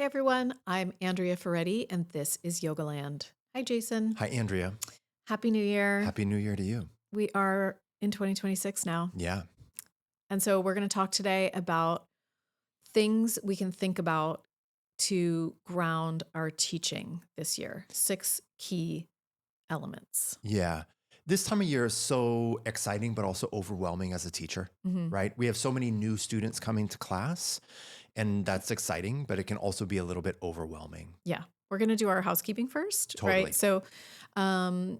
Hey everyone, I'm Andrea Ferretti, and this is Yogaland. Hi, Jason. Hi, Andrea. Happy New Year. Happy New Year to you. We are in 2026 now. Yeah. And so we're going to talk today about things we can think about to ground our teaching this year. 6 key elements. Yeah. This time of year is so exciting, but also overwhelming as a teacher, hmm right? We have so many new students coming to class, and that's exciting, but it can also be a little bit overwhelming. Yeah. We're going to do our housekeeping first, right? Totally. So um,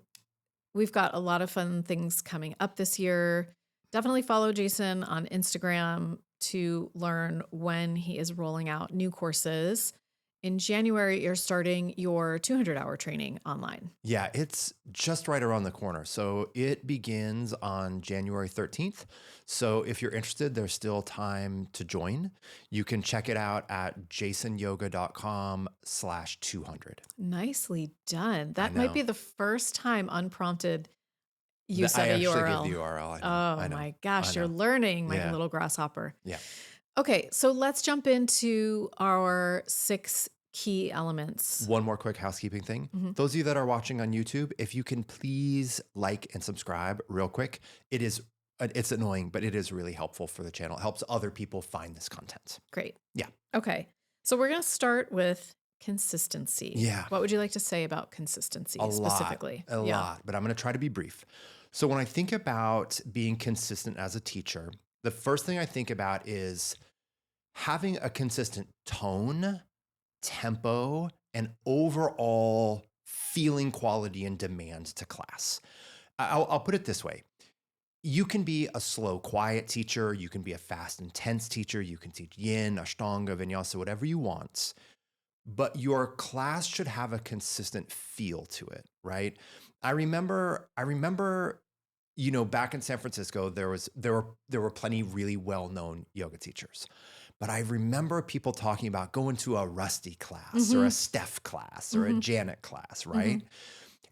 we've got a lot of fun things coming up this year. Definitely follow Jason on Instagram to learn when he is rolling out new courses. In January, you're starting your 200-hour training online. Yeah, it's just right around the corner. So it begins on January 13th. So if you're interested, there's still time to join. You can check it out at jasonyoga.com/200. Nicely done. I That might know. be the first time unprompted you I said a actually gave the URL. URL. I know. Oh I know. my I gosh, you're know. learning, my Yeah. little grasshopper. Yeah. Okay, so let's jump into our 6 key elements. One more quick housekeeping thing. Mhm. Those of you that are watching on YouTube, if you can please like and subscribe real quick. It's annoying, but it is really helpful for the channel. It helps other people find this content. Great. Yeah. Okay. So we're going to start with consistency. Yeah. What would you like to say about consistency A lot, specifically? a Yeah. lot, but I'm going to try to be brief. So when I think about being consistent as a teacher, the first thing I think about is having a consistent tone, tempo, and overall feeling quality and demand to class. I'll put it this way. You can be a slow, quiet teacher. You can be a fast, intense teacher. You can teach yin, ashtanga, vinyasa, whatever you want. But your class should have a consistent feel to it, right? I remember, back in San Francisco, there were plenty really well-known yoga teachers. But I remember people talking about going to a Rusty class or a Mhm. Steph class or a Mhm. Janet class, right? Mhm.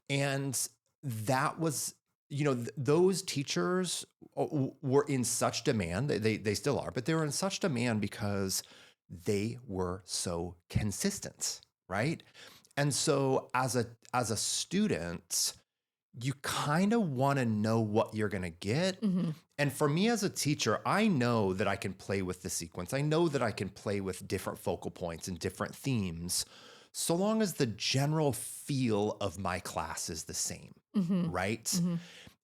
And that was, those teachers were in such demand. They still are, but they were in such demand because they were so consistent, right? And so as a student, you kind of want to know what you're going to get. Mhm. And for me as a teacher, I know that I can play with the sequence. I know that I can play with different focal points and different themes, so long as the general feel of my class is the same, Mhm. right? Mhm.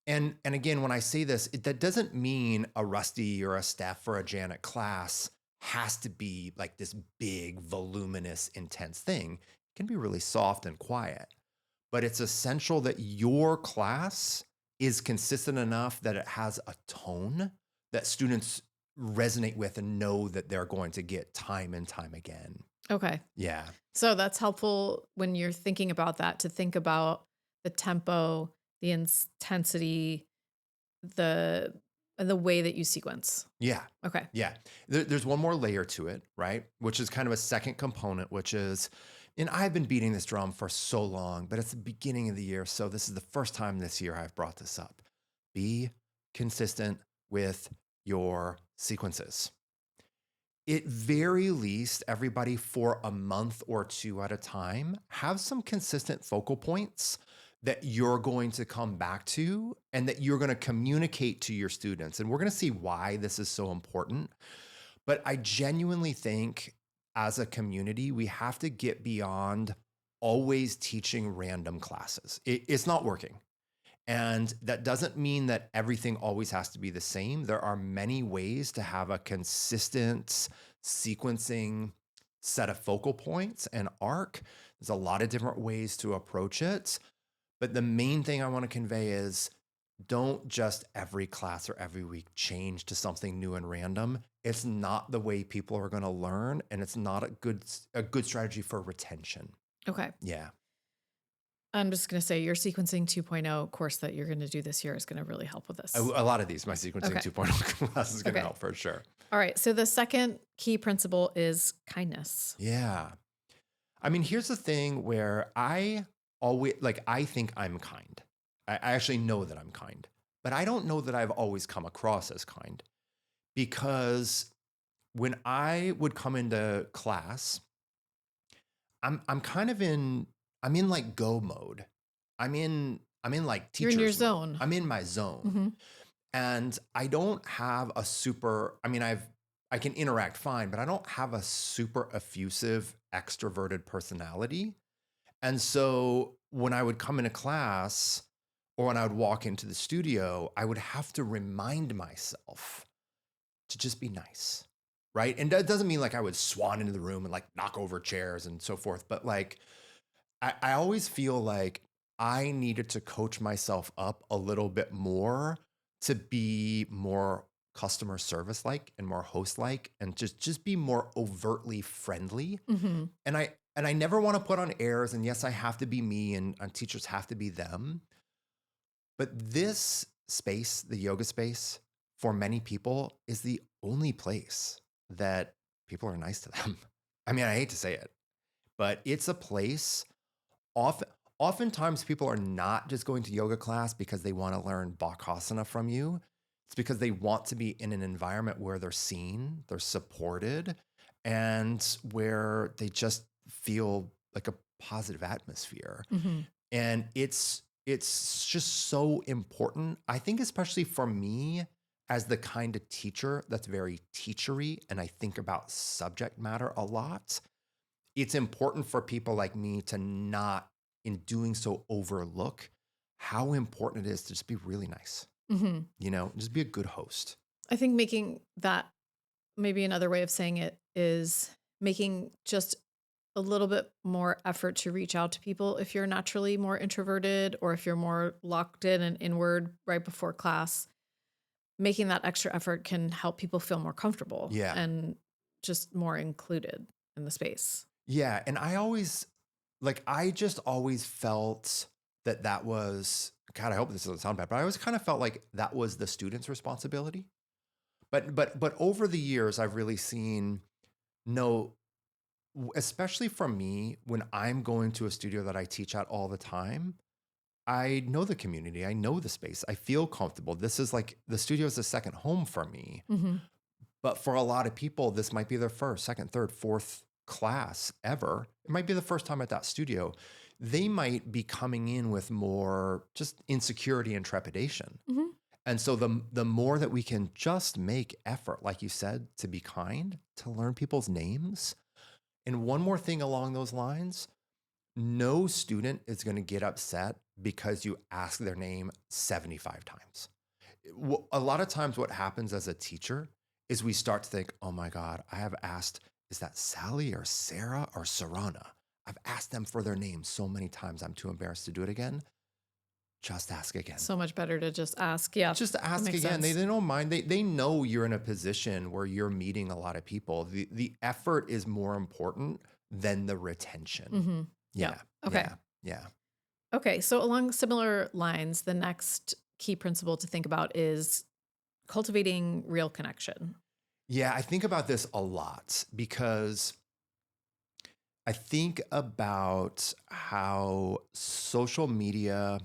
And again, when I say this, that doesn't mean a Rusty or a Steph or a Janet class has to be like this big, voluminous, intense thing. It can be really soft and quiet, but it's essential that your class is consistent enough that it has a tone that students resonate with and know that they're going to get time and time again. Okay. Yeah. So that's helpful when you're thinking about that to think about the tempo, the intensity, the the way that you sequence. Yeah. Okay. Yeah. There's one more layer to it, right? Which is kind of a second component, which is, and I've been beating this drum for so long, but it's the beginning of the year. So this is the first time this year I've brought this up. Be consistent with your sequences. At very least, everybody for a month or two at a time, have some consistent focal points that you're going to come back to and that you're going to communicate to your students. And we're going to see why this is so important. But I genuinely think as a community, we have to get beyond always teaching random classes. It's not working. And that doesn't mean that everything always has to be the same. There are many ways to have a consistent sequencing set of focal points and arc. There's a lot of different ways to approach it. But the main thing I want to convey is don't just every class or every week change to something new and random. It's not the way people are going to learn, and it's not a good strategy for retention. Okay. Yeah. I'm just going to say your sequencing 2.0 course that you're going to do this year is going to really help with A, this. a lot of these, my sequencing Okay. 2.0 class is going to Okay. help for sure. All right. So the second key principle is kindness. Yeah. I mean, here's the thing where I think I'm kind. I actually know that I'm kind, but I don't know that I've always come across as kind, because when I would come into class, I'm kind of in I'm in like go mode. I'm in like You're in your teacher's mode. zone. I'm in my zone. Hmm. And I don't have a super, I can interact fine, but I don't have a super effusive extroverted personality. And so when I would come into class or when I would walk into the studio, I would have to remind myself to just be nice. Right. And that doesn't mean like I would swan into the room and like knock over chairs and so forth. But like I always feel like I needed to coach myself up a little bit more to be more customer service like and more host like and just be more overtly friendly. Hmm. And I never want to put on airs. And yes, I have to be me and teachers have to be them. But this space, the yoga space, for many people is the only place that people are nice to them. I hate to say it, but it's a place often oftentimes people are not just going to yoga class because they want to learn bakasana from you. It's because they want to be in an environment where they're seen, they're supported, and where they just feel like a positive atmosphere. Hmm. And it's just so important. I think especially for me as the kind of teacher that's very teachery and I think about subject matter a lot, it's important for people like me to not, in doing so, overlook how important it is to just be really nice, Hmm. just be a good host. I think making that, maybe another way of saying it is making just a little bit more effort to reach out to people if you're naturally more introverted or if you're more locked in and inward right before class. Making that extra effort can help people feel more comfortable Yeah. and just more included in the space. Yeah. And I just always felt that was, God, I hope this doesn't sound bad, but I always kind of felt like that was the student's responsibility. But over the years, I've really seen no, especially from me, when I'm going to a studio that I teach at all the time, I know the community. I know the space. I feel comfortable. This is like the studio is a second home for me. Hmm. But for a lot of people, this might be their first, second, third, fourth class ever. It might be the first time at that studio. They might be coming in with more just insecurity and trepidation. Hmm. And so the more that we can just make effort, like you said, to be kind, to learn people's names. And one more thing along those lines, no student is going to get upset because you ask their name 75 times. A lot of times, what happens as a teacher is we start to think, oh my God, I have asked, is that Sally or Sarah or Sarana? I've asked them for their names so many times, I'm too embarrassed to do it again. Just ask again. So much better to just ask. Yeah, Just that ask makes again. They, sense. they don't mind. They know you're in a position where you're meeting a lot of people. The effort is more important than the retention. Hmm. Yeah. Yeah. Okay. Yeah. Yeah. Okay. So along similar lines, the next key principle to think about is cultivating real connection. Yeah. I think about this a lot because I think about how social media,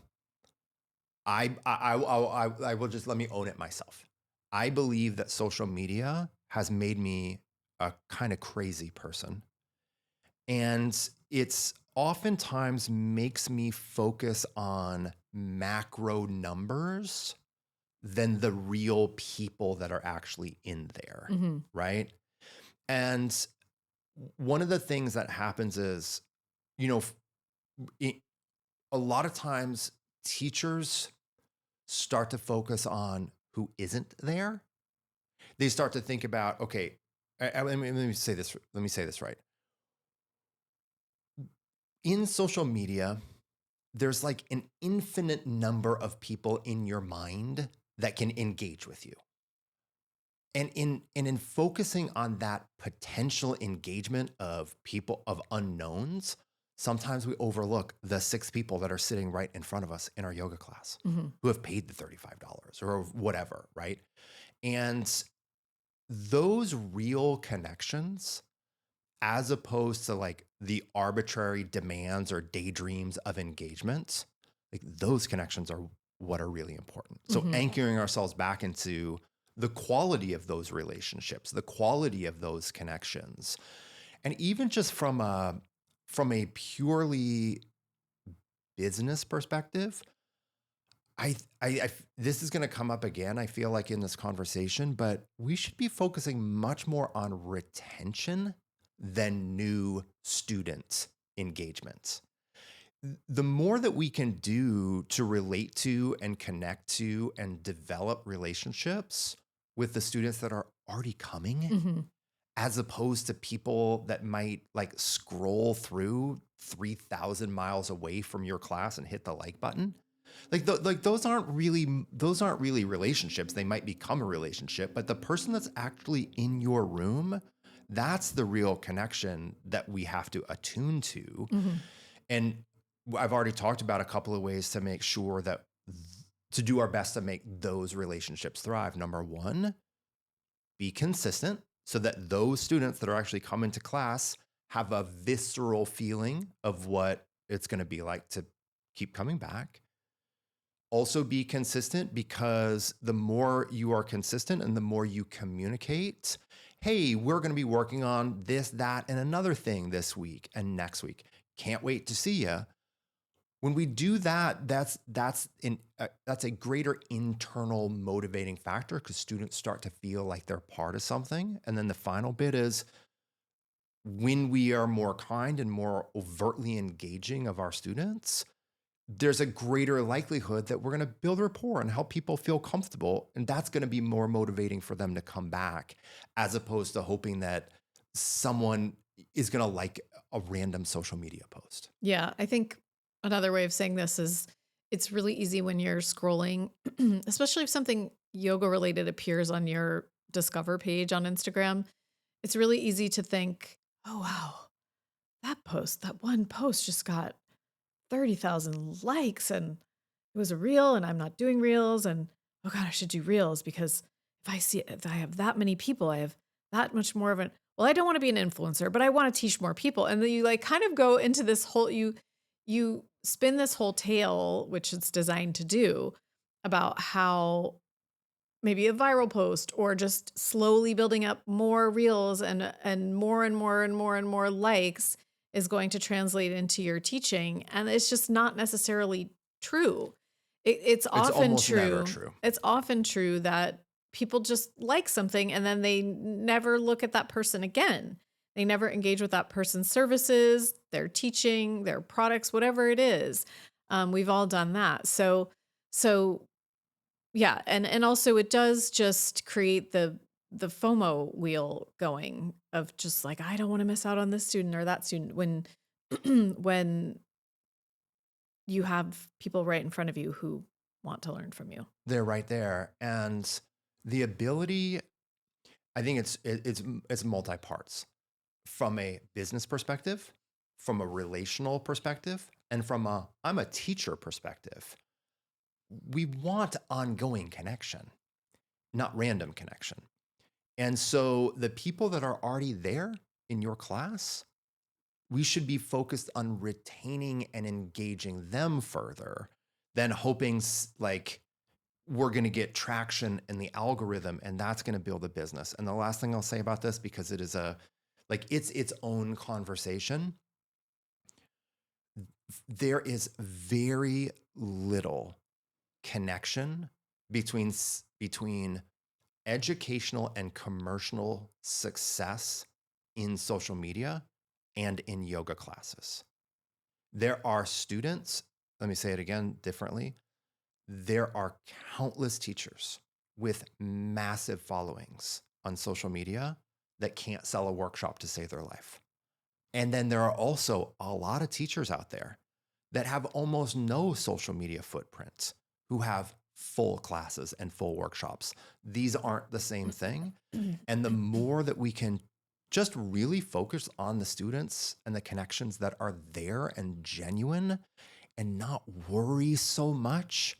I will just let me own it myself. I believe that social media has made me a kind of crazy person. And it's oftentimes makes me focus on macro numbers than the real people that are actually in there. Hmm. Right. And one of the things that happens is, you know, it, a lot of times teachers start to focus on who isn't there. They start to think about, okay, let me say this. Let me say this right. In social media, there's like an infinite number of people in your mind that can engage with you. And in focusing on that potential engagement of people of unknowns, sometimes we overlook the 6 people that are sitting right in front of us in our yoga class Hmm. who have paid the $35 or whatever, right? And those real connections, as opposed to like the arbitrary demands or daydreams of engagement, like those connections are what are really important. So Hmm. anchoring ourselves back into the quality of those relationships, the quality of those connections. And even just from from a purely business perspective, this is going to come up again, I feel like, in this conversation, but we should be focusing much more on retention than new student engagement. The more that we can do to relate to and connect to and develop relationships with the students that are already coming, Mhm. as opposed to people that might like scroll through 3,000 miles away from your class and hit the like button. Like those aren't really relationships. They might become a relationship, but the person that's actually in your room, that's the real connection that we have to attune to. Mhm. And I've already talked about a couple of ways to make sure that to do our best to make those relationships thrive. Number one, be consistent so that those students that are actually coming to class have a visceral feeling of what it's going to be like to keep coming back. Also be consistent, because the more you are consistent and the more you communicate, hey, we're going to be working on this, that, and another thing this week and next week. Can't wait to see you. When we do that, that's a greater internal motivating factor, because students start to feel like they're part of something. And then the final bit is, when we are more kind and more overtly engaging of our students, there's a greater likelihood that we're going to build rapport and help people feel comfortable. And that's going to be more motivating for them to come back, as opposed to hoping that someone is going to like a random social media post. Yeah, I think another way of saying this is it's really easy when you're scrolling, especially if something yoga related appears on your discover page on Instagram. It's really easy to think, oh, wow, that one post just got 30,000 likes and it was a reel and I'm not doing reels. And oh God, I should do reels because if I have that many people, I have that much more of well, I don't want to be an influencer, but I want to teach more people. And then you like kind of go into this whole, you spin this whole tale, which it's designed to do, about how maybe a viral post or just slowly building up more reels and more and more and more and more likes is going to translate into your teaching. And it's just not necessarily true. It's It's often almost never true. true. It's often true that people just like something and then they never look at that person again. They never engage with that person's services, their teaching, their products, whatever it is. We've all done that. So yeah, and also it does just create the FOMO wheel going of just like, I don't want to miss out on this student or that student when when you have people right in front of you who want to learn from you. They're right there. And the ability, I think it's multi parts, from a business perspective, from a relational perspective, and from a I'm a teacher perspective. We want ongoing connection, not random connection. And so the people that are already there in your class, we should be focused on retaining and engaging them further than hoping like we're going to get traction in the algorithm and that's going to build a business. And the last thing I'll say about this, because it is it's its own conversation, there is very little connection between educational and commercial success in social media and in yoga classes. There are students, let me say it again differently. There are countless teachers with massive followings on social media that can't sell a workshop to save their life. And then there are also a lot of teachers out there that have almost no social media footprint, who have full classes and full workshops. These aren't the same thing. And the more that we can just really focus on the students and the connections that are there and genuine, and not worry so much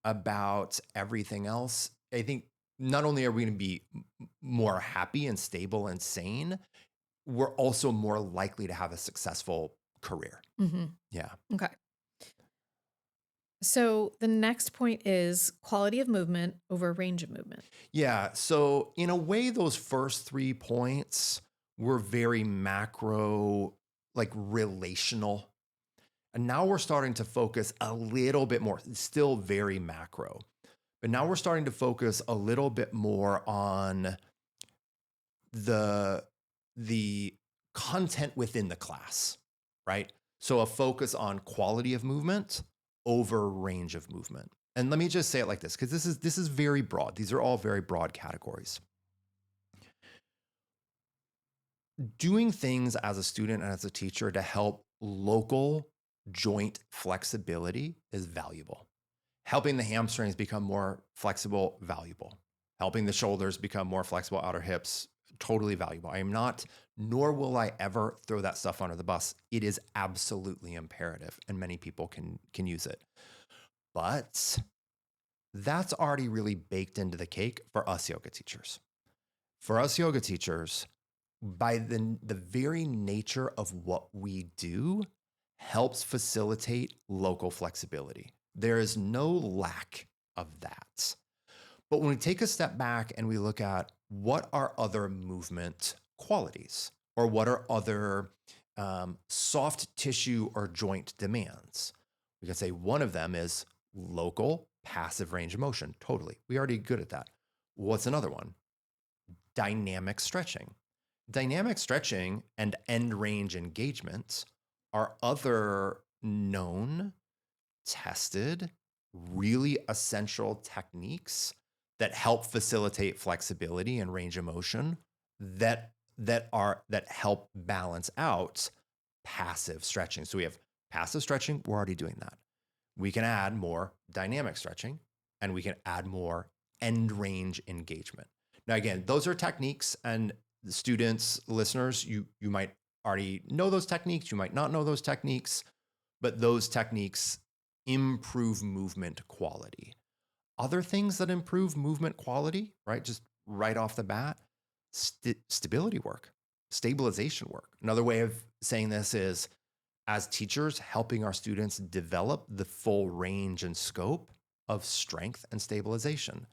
about everything else, I think not only are we going to be more happy and stable and sane, we're also more likely to have a successful career. Hmm. Yeah. Okay. So the next point is quality of movement over range of movement. Yeah. So, in a way, those first 3 points were very macro, like relational. And now we're starting to focus a little bit more, still very macro, but now we're starting to focus a little bit more on the the content within the class, right? So a focus on quality of movement over range of movement. And let me just say it like this, because this is very broad. These are all very broad categories. Doing things as a student and as a teacher to help local joint flexibility is valuable. Helping the hamstrings become more flexible, valuable. Helping the shoulders become more flexible, outer hips, totally valuable. I am not, nor will I ever throw that stuff under the bus. It is absolutely imperative, and many people can use it. But that's already really baked into the cake for us yoga teachers. For us yoga teachers, by the very nature of what we do, helps facilitate local flexibility. There is no lack of that. But when we take a step back and we look at what are other movement qualities, or what are other soft tissue or joint demands, we can say one of them is local passive range of motion. Totally. We already good at that. What's another one? Dynamic stretching. Dynamic stretching and end range engagements are other known, tested, really essential techniques that help facilitate flexibility and range of motion that help balance out passive stretching. So we have passive stretching, we're already doing that. We can add more dynamic stretching, and we can add more end range engagement. Now, again, those are techniques, and the students, listeners, you might already know those techniques, you might not know those techniques, but those techniques improve movement quality. Other things that improve movement quality, right? Just right off the bat, stability work, stabilization work. Another way of saying this is, as teachers, helping our students develop the full range and scope of strength and stabilization.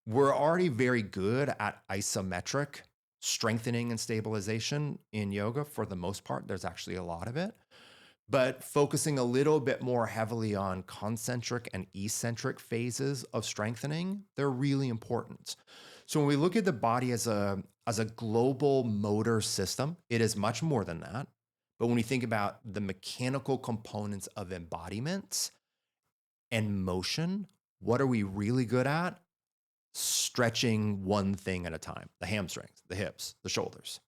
We're already very good at isometric strengthening and stabilization in yoga for the most part. There's actually a lot of it, but focusing a little bit more heavily on concentric and eccentric phases of strengthening, they're really important. So when we look at the body as a global motor system, it is much more than that. But when we think about the mechanical components of embodiment and motion, what are we really good at? Stretching one thing at a time, the hamstrings, the hips, the shoulders.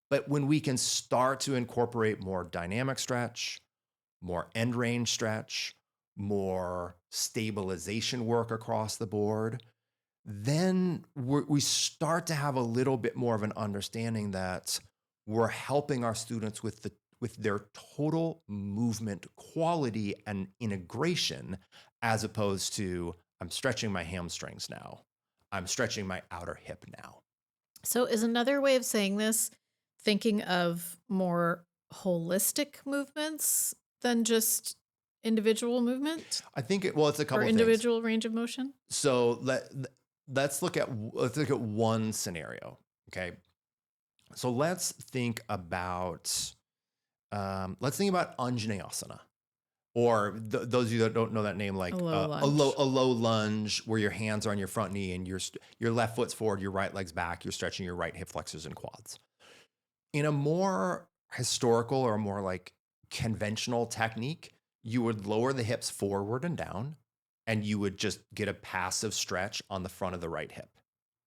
But when we can start to incorporate more dynamic stretch, more end range stretch, more stabilization work across the board, then we start to have a little bit more of an understanding that we're helping our students with their total movement quality and integration, as opposed to, I'm stretching my hamstrings now, I'm stretching my outer hip now. So, is another way of saying this thinking of more holistic movements than just individual movement I think it's a or couple of things. individual range of motion? So let's look at one scenario. Okay. So let's think about Anjaneyasana, or those of you that don't know that name, like A low a lunge. low lunge where your hands are on your front knee and your left foot's forward, your right leg's back, you're stretching your right hip flexors and quads. In a more historical or more like conventional technique, you would lower the hips forward and down, and you would just get a passive stretch on the front of the right hip,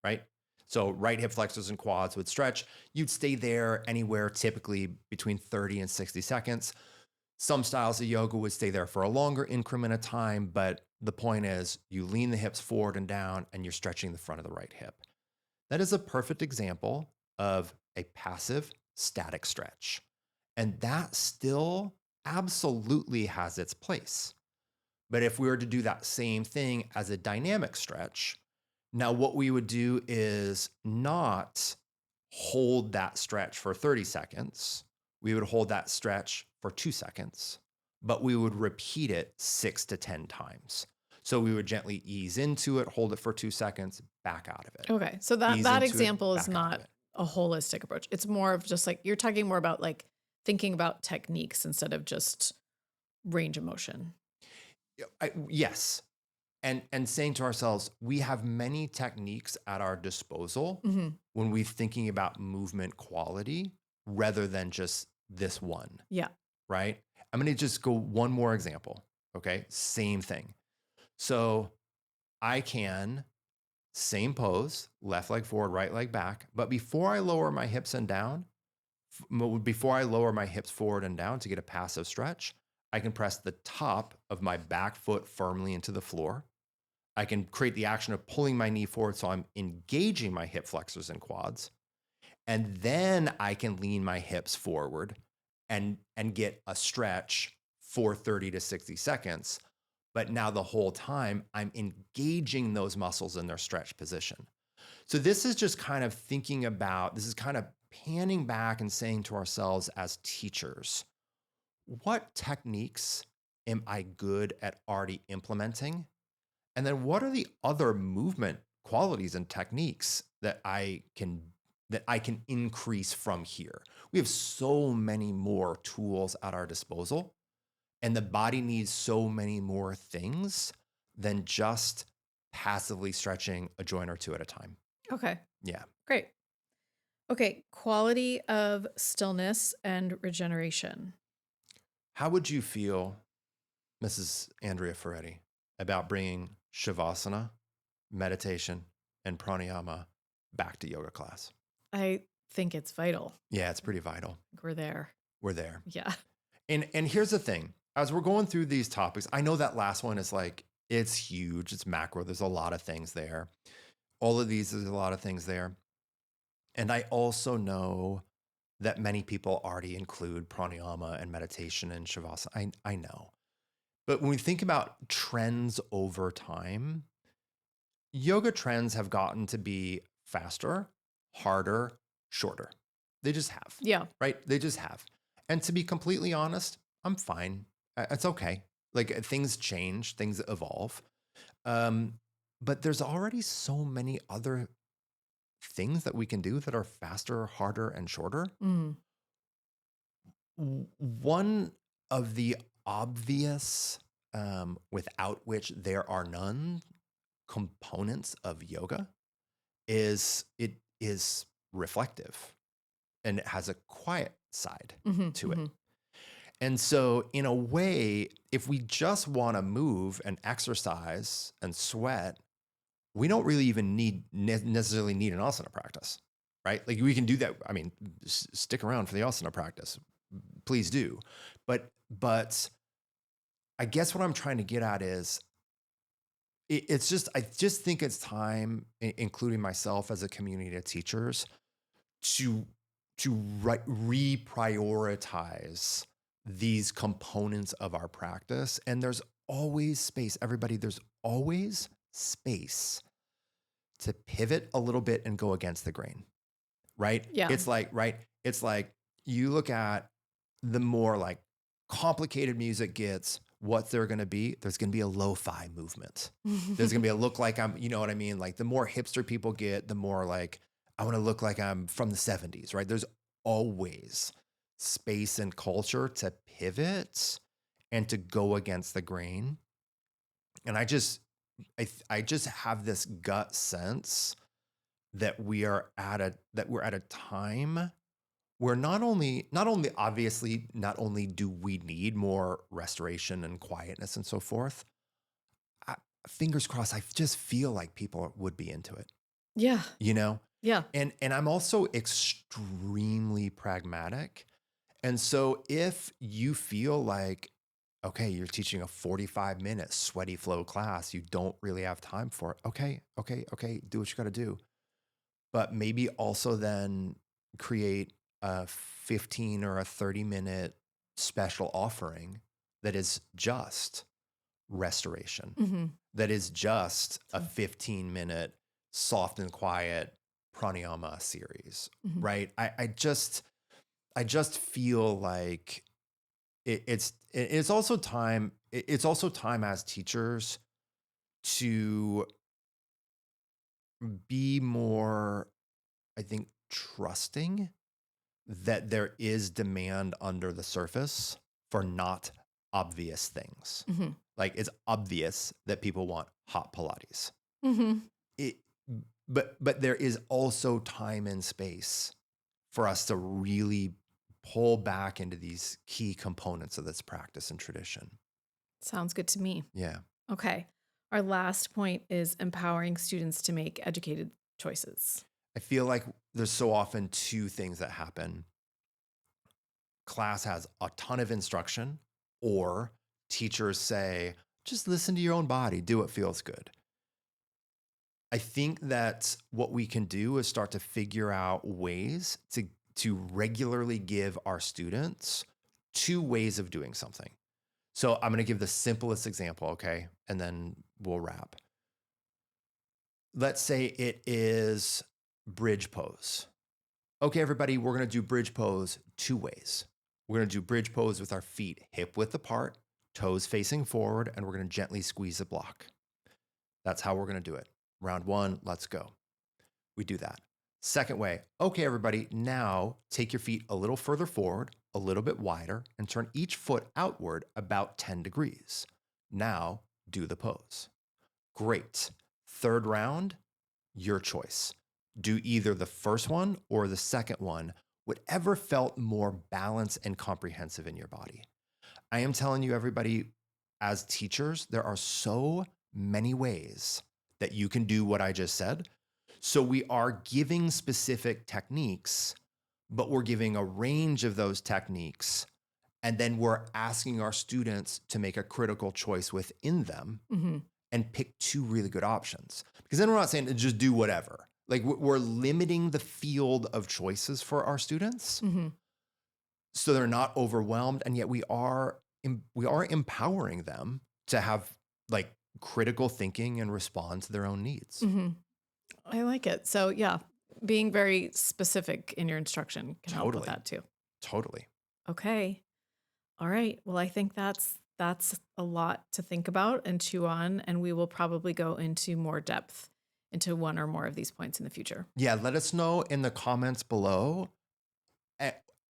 right? So right hip flexors and quads would stretch. You'd stay there anywhere typically between 30 and 60 seconds. Some styles of yoga would stay there for a longer increment of time, but the point is you lean the hips forward and down and you're stretching the front of the right hip. That is a perfect example of a passive static stretch. And that still absolutely has its place. But if we were to do that same thing as a dynamic stretch, now what we would do is not hold that stretch for 30 seconds. We would hold that stretch for 2 seconds, but we would repeat it 6 to 10 times. So we would gently ease into it, hold it for 2 seconds, back out of it. Okay. So that Ease that into it, example is back out of not it. a holistic approach. It's more of just like you're talking more about like thinking about techniques instead of just range of motion. Yes. And saying to ourselves, we have many techniques at our disposal Hmm. when we're thinking about movement quality rather than just this one, Yeah. right? I'm going to just go one more example. Okay. Same thing. So I can, same pose, left leg forward, right leg back. But before I lower my hips and down, before I lower my hips forward and down to get a passive stretch, I can press the top of my back foot firmly into the floor. I can create the action of pulling my knee forward so I'm engaging my hip flexors and quads. And then I can lean my hips forward and get a stretch for 30 to 60 seconds. But now the whole time I'm engaging those muscles in their stretch position. So this is just kind of thinking about, this is kind of panning back and saying to ourselves as teachers, what techniques am I good at already implementing? And then what are the other movement qualities and techniques that I can increase from here? We have so many more tools at our disposal, and the body needs so many more things than just passively stretching a joint or two at a time. Okay. Yeah. Great. Okay. Quality of stillness and regeneration. How would you feel, Mrs. Andrea Ferretti, about bringing Shavasana, meditation, and pranayama back to yoga class? I think it's vital. Yeah, it's pretty vital. We're there. We're there. Yeah. And here's the thing. As we're going through these topics, I know that last one is like, it's huge, it's macro. There's a lot of things there. All of these, there's a lot of things there. And I also know that many people already include pranayama and meditation and shavasana. I know. But when we think about trends over time, yoga trends have gotten to be faster, harder, shorter. They just have, Yeah. right? They just have. And to be completely honest, I'm fine. It's okay. Like things change, things evolve. Um, but there's already so many other things that we can do that are faster, harder, and shorter. Mm. One of the obvious, without which there are none, components of yoga is it is reflective and it has a quiet side Hmm. to it. Hmm. And so, in a way, if we just want to move and exercise and sweat, we don't really even necessarily need an asana practice, right? Like we can do that. I mean, stick around for the asana practice, please do. But I guess what I'm trying to get at is it's just I just think it's time, including myself as a community of teachers, to reprioritize these components of our practice. And there's always space, everybody. There's always space to pivot a little bit and go against the grain, right? Yeah. It's like, right? It's like you look at the more like complicated music gets, what they're going to be, there's going to be a lo-fi movement. There's going to be a look like I'm, you know what I mean? Like the more hipster people get, the more like I want to look like I'm from the 70s, right? There's always space and culture to pivot and to go against the grain. And I just have this gut sense that we're at a time where not only obviously not only do we need more restoration and quietness and so forth, I, fingers crossed, I just feel like people would be into it, Yeah. you know? Yeah. And I'm also extremely pragmatic. And so if you feel like, okay, you're teaching a 45-minute sweaty flow class, you don't really have time for it. Okay, do what you got to do. But maybe also then create a 15 or a 30-minute special offering that is just restoration, Hmm. that is just a 15-minute soft and quiet pranayama series, Hmm. right? I just feel like it's also time. It's also time as teachers to be more, I think, trusting that there is demand under the surface for not obvious things. Hmm. Like it's obvious that people want hot Pilates. Hmm. It, but there is also time and space for us to really pull back into these key components of this practice and tradition. Sounds good to me. Yeah. Okay. Our last point is empowering students to make educated choices. I feel like there's so often two things that happen. Class has a ton of instruction, or teachers say, just listen to your own body, do what feels good. I think that what we can do is start to figure out ways to regularly give our students two ways of doing something. So I'm going to give the simplest example, okay? And then we'll wrap. Let's say it is bridge pose. Okay, everybody, we're going to do bridge pose two ways. We're going to do bridge pose with our feet hip width apart, toes facing forward, and we're going to gently squeeze the block. That's how we're going to do it. Round one, let's go. We do that. Second way, okay, everybody, now take your feet a little further forward, a little bit wider, and turn each foot outward about 10 degrees. Now do the pose. Great. Third round, your choice. Do either the first one or the second one, whatever felt more balanced and comprehensive in your body. I am telling you, everybody, as teachers, there are so many ways that you can do what I just said. So we are giving specific techniques, but we're giving a range of those techniques. And then we're asking our students to make a critical choice within them Hmm. and pick two really good options. Because then we're not saying to just do whatever. Like we're limiting the field of choices for our students Hmm. so they're not overwhelmed. And yet we are empowering them to have like critical thinking and respond to their own needs. Hmm. I like it. So, yeah, being very specific in your instruction can help with Totally. that too. Totally. Okay. All right. Well, I think that's a lot to think about and chew on, and we will probably go into more depth into one or more of these points in the future. Yeah. Let us know in the comments below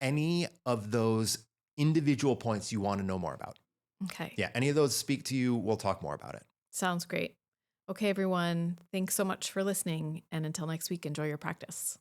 any of those individual points you want to know more about. Okay. Yeah. Any of those speak to you, we'll talk more about it. Sounds great. Okay, everyone. Thanks so much for listening. And until next week, enjoy your practice.